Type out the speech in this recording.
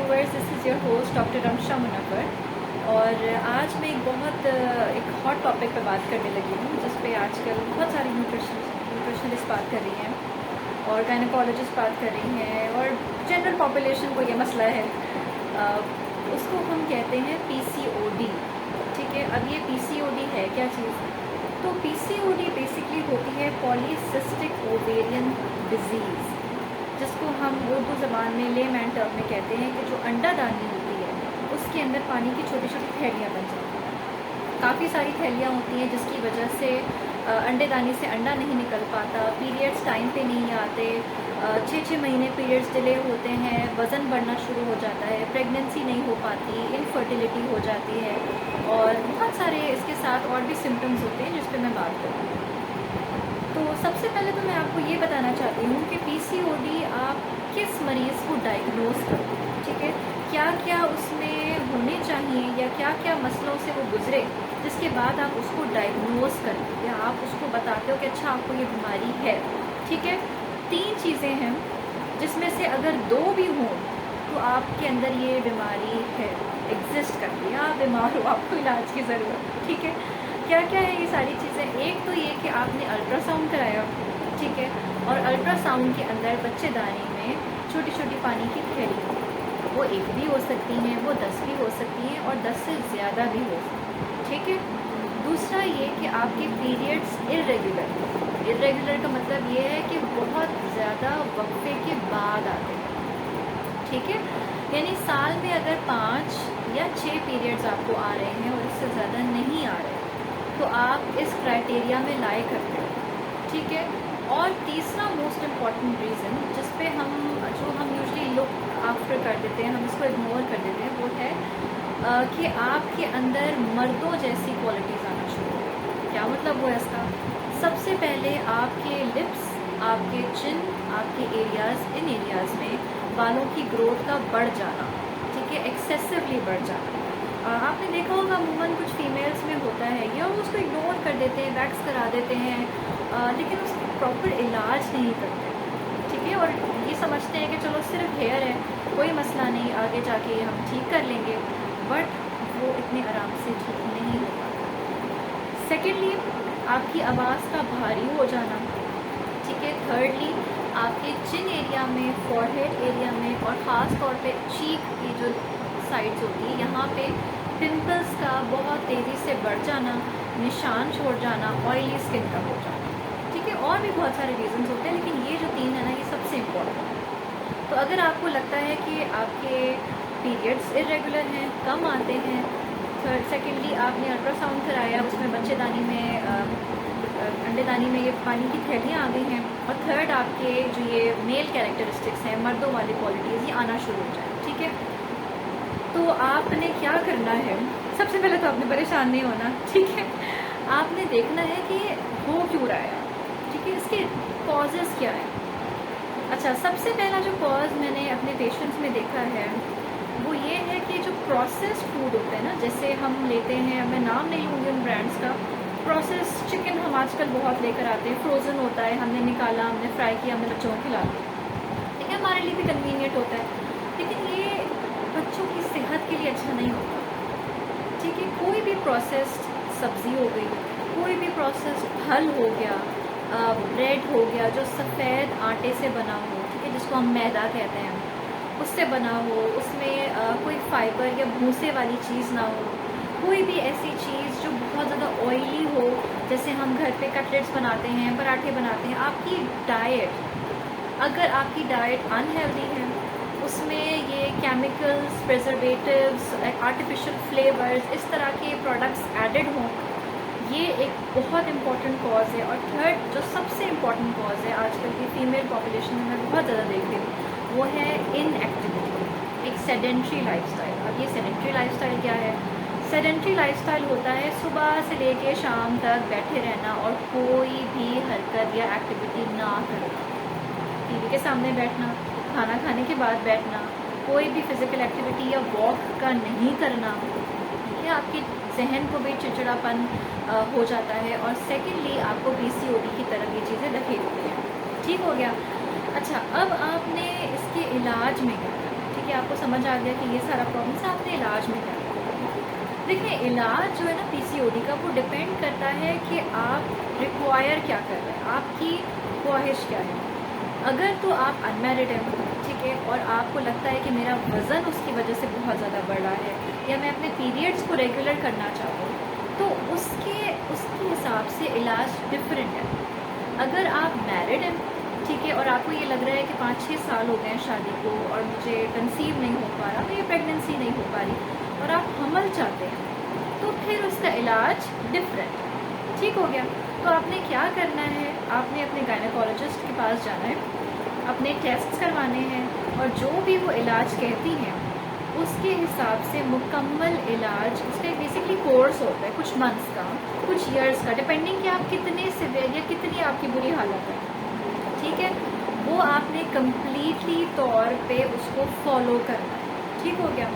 Viewers, this is your host doctor Ramsha Munawwar. और आज मैं एक हॉट टॉपिक पे बात करने लगी हूँ, जिस पे आजकल बहुत सारी न्यूट्रिशनिस्ट बात कर रही हैं और गायनेकोलॉजिस्ट बात कर रही हैं और जनरल पॉपुलेशन को ये मसला है। उसको हम कहते हैं PCOD। ठीक है, अब ये PCOD है क्या चीज़? तो PCOD बेसिकली होती है पॉलीसिस्टिक ओवेरियन डिजीज़, जिसको हम उर्दू ज़बान में लेमैन टर्म में कहते हैं कि जो अंडादानी होती है उसके अंदर पानी की छोटी छोटी थैलियाँ बन जाती हैं। काफ़ी सारी थैलियाँ होती हैं जिसकी वजह से अंडेदानी से अंडा नहीं निकल पाता, पीरियड्स टाइम पे नहीं आते, 6-6 महीने पीरियड्स डिले होते हैं, वज़न बढ़ना शुरू हो जाता है, प्रेगनेंसी नहीं हो पाती, इनफर्टिलिटी हो जाती है और बहुत सारे इसके साथ और भी सिम्टम्स होते हैं जिस पे मैं बात करूँगी। तो सबसे पहले तो मैं आपको ये बताना चाहती हूँ कि PCOD आप किस मरीज़ को डायग्नोज करते हैं। ठीक है, क्या क्या उसमें होने चाहिए या क्या क्या मसलों से वो गुजरे जिसके बाद आप उसको डायग्नोज करते या आप उसको बताते हो कि अच्छा आपको ये बीमारी है। ठीक है, 3 चीज़ें हैं जिसमें से अगर 2 भी हों तो आपके अंदर ये बीमारी है, एग्जिस्ट करती है, आप बीमार हो, आपको इलाज की ज़रूरत। ठीक है, क्या क्या है ये सारी चीज़ें? एक तो ये कि आपने अल्ट्रासाउंड कराया, ठीक है, और अल्ट्रासाउंड के अंदर बच्चेदानी में छोटी छोटी पानी की थैली, वो 1 भी हो सकती हैं, वो 10 भी हो सकती हैं और 10 से ज़्यादा भी हो सकती हैं। ठीक है, दूसरा ये कि आपके पीरियड्स इरेगुलर का मतलब ये है कि बहुत ज़्यादा वक्फे के बाद आते हैं। ठीक है, यानी साल में अगर 5 या 6 पीरियड्स आपको आ रहे हैं और इससे ज़्यादा नहीं आ रहे तो आप इस क्राइटेरिया में लाए करते हो। ठीक है, और तीसरा मोस्ट इम्पॉर्टेंट रीज़न जिस पे हम यूजली लुक आफ्टर कर देते हैं, हम इसको इग्नोर कर देते हैं, वो है कि आपके अंदर मर्दों जैसी क्वालिटीज़ आना शुरू हो। क्या मतलब हुआ इसका? सबसे पहले आपके लिप्स, आपके चिन, आपके इन एरियाज़ में बालों की ग्रोथ का बढ़ जाना। ठीक है, एक्सेसिवली बढ़ जाना। आपने देखा होगा अमूमन कुछ फीमेल्स में होता है, या वो उसको इग्नोर कर देते हैं, वैक्स करा देते हैं, लेकिन उसका प्रॉपर इलाज नहीं करते। ठीक है, और ये समझते हैं कि चलो सिर्फ हेयर है, कोई मसला नहीं, आगे जाके हम ठीक कर लेंगे, बट वो इतने आराम से ठीक नहीं हो पाता। सेकेंडली, आपकी आवाज़ का भारी हो जाना। ठीक है, थर्डली, आपके चिन एरिया में, फॉरहेड एरिया में और ख़ास तौर पे चीक की जो साइड्स होती है, यहाँ पे पिंपल्स का बहुत तेज़ी से बढ़ जाना, निशान छोड़ जाना, ऑयली स्किन का हो जाना। ठीक है, और भी बहुत सारे रीज़न्स होते हैं, लेकिन ये जो 3 है ना, ये सबसे इम्पोर्टेंट है। तो अगर आपको लगता है कि आपके पीरियड्स इरेगुलर हैं, कम आते हैं, सेकेंडली आपने अल्ट्रासाउंड कराया, उसमें बच्चेदानी में अंडेदानी में ये पानी की थैलियाँ आ गई हैं, और थर्ड आपके जो ये मेल कैरेक्टरिस्टिक्स हैं, मर्दों वाली क्वालिटीज़, ये आना शुरू हो जाए। ठीक है, तो आपने क्या करना है? सबसे पहले तो आपने परेशान नहीं होना। ठीक है, आपने देखना है कि हो क्यों रहा है। ठीक है, इसके कॉजेज़ क्या है? अच्छा, सबसे पहला जो कॉज मैंने अपने पेशेंट्स में देखा है वो ये है कि जो प्रोसेस्ड फूड होते हैं ना, जैसे हम लेते हैं, मैं नाम नहीं लूँगी उन ब्रांड्स का, प्रोसेस चिकन हम आजकल बहुत लेकर आते हैं, फ्रोज़न होता है, हमने निकाला, हमने फ्राई किया, हमने बच्चों को खिला दिया। ठीक है, हमारे लिए भी कन्वीनियंट होता है, लेकिन ये बच्चों की सेहत के लिए अच्छा नहीं होता। ठीक है, कोई भी प्रोसेस्ड सब्ज़ी हो गई, कोई भी प्रोसेस्ड फल हो गया, ब्रेड हो गया जो सफ़ेद आटे से बना हो, ठीक है, जिसको हम मैदा कहते हैं, उससे बना हो, उसमें कोई फाइबर या भूसे वाली चीज़ ना हो, कोई भी ऐसी चीज़ जो बहुत ज़्यादा ऑयली हो, जैसे हम घर पे कटलेट्स बनाते हैं, पराठे बनाते हैं, आपकी डाइट, अगर आपकी डाइट अनहेल्दी है, उसमें ये केमिकल्स, प्रिजर्वेटिव्स, आर्टिफिशियल फ्लेवर्स, इस तरह के प्रोडक्ट्स एडेड हों, ये एक बहुत इम्पॉर्टेंट कॉज है। और थर्ड जो सबसे इम्पॉर्टेंट कॉज है आजकल की फीमेल पॉपुलेशन में मैं बहुत ज़्यादा देखती हूँ, वो है इनएक्टिविटी, एक सेडेंट्री लाइफस्टाइल। अब ये सेडेंट्री लाइफस्टाइल क्या है? सेडेंट्री लाइफस्टाइल होता है सुबह से लेके शाम तक बैठे रहना और कोई भी हरकत या एक्टिविटी ना करना, टीवी के सामने बैठना, खाना खाने के बाद बैठना, कोई भी फिज़िकल एक्टिविटी या वॉक का नहीं करना। ठीक है, आपके जहन को भी चिड़चिड़ापन हो जाता है, और सेकेंडली आपको PCOD की तरफ ये चीज़ें धकेलती हैं। ठीक हो गया। अच्छा, अब आपने इसके इलाज में क्या करना है? ठीक कि आपको समझ आ गया कि ये सारा प्रॉब्लम है, आपने इलाज में क्या करना है। देखिए इलाज जो है ना पीसीओडी का, वो डिपेंड करता है कि आप रिक्वायर क्या कर रहे हैं, आपकी ख्वाहिश क्या है। अगर तो आप अनमैरिड हैं, ठीक है, और आपको लगता है कि मेरा वज़न उसकी वजह से बहुत ज़्यादा बढ़ रहा है, या मैं अपने पीरियड्स को रेगुलर करना चाहता हूँ, तो उसके हिसाब से इलाज डिफरेंट है। अगर आप मैरिड हैं, ठीक है, और आपको ये लग रहा है कि 5-6 साल हो गए हैं शादी को और मुझे कंसीव नहीं हो पा रहा, ये प्रेगनेंसी नहीं हो पा रही, और आप हमल चाहते हैं, तो फिर उसका इलाज डिफरेंट, ठीक हो गया। तो आपने क्या करना है, आपने अपने गायनेकोलॉजिस्ट के पास जाना है, अपने टेस्ट करवाने हैं, और जो भी वो इलाज कहती हैं उसके हिसाब से मुकम्मल इलाज, उसका बेसिकली कोर्स होता है कुछ मंथ्स का, कुछ ईयर्स का, डिपेंडिंग कि आप कितने सिवियर या कितनी आपकी बुरी हालत है, ठीक है, वो आपने कम्प्लीटली तौर पे उसको फॉलो करना है, ठीक हो गया।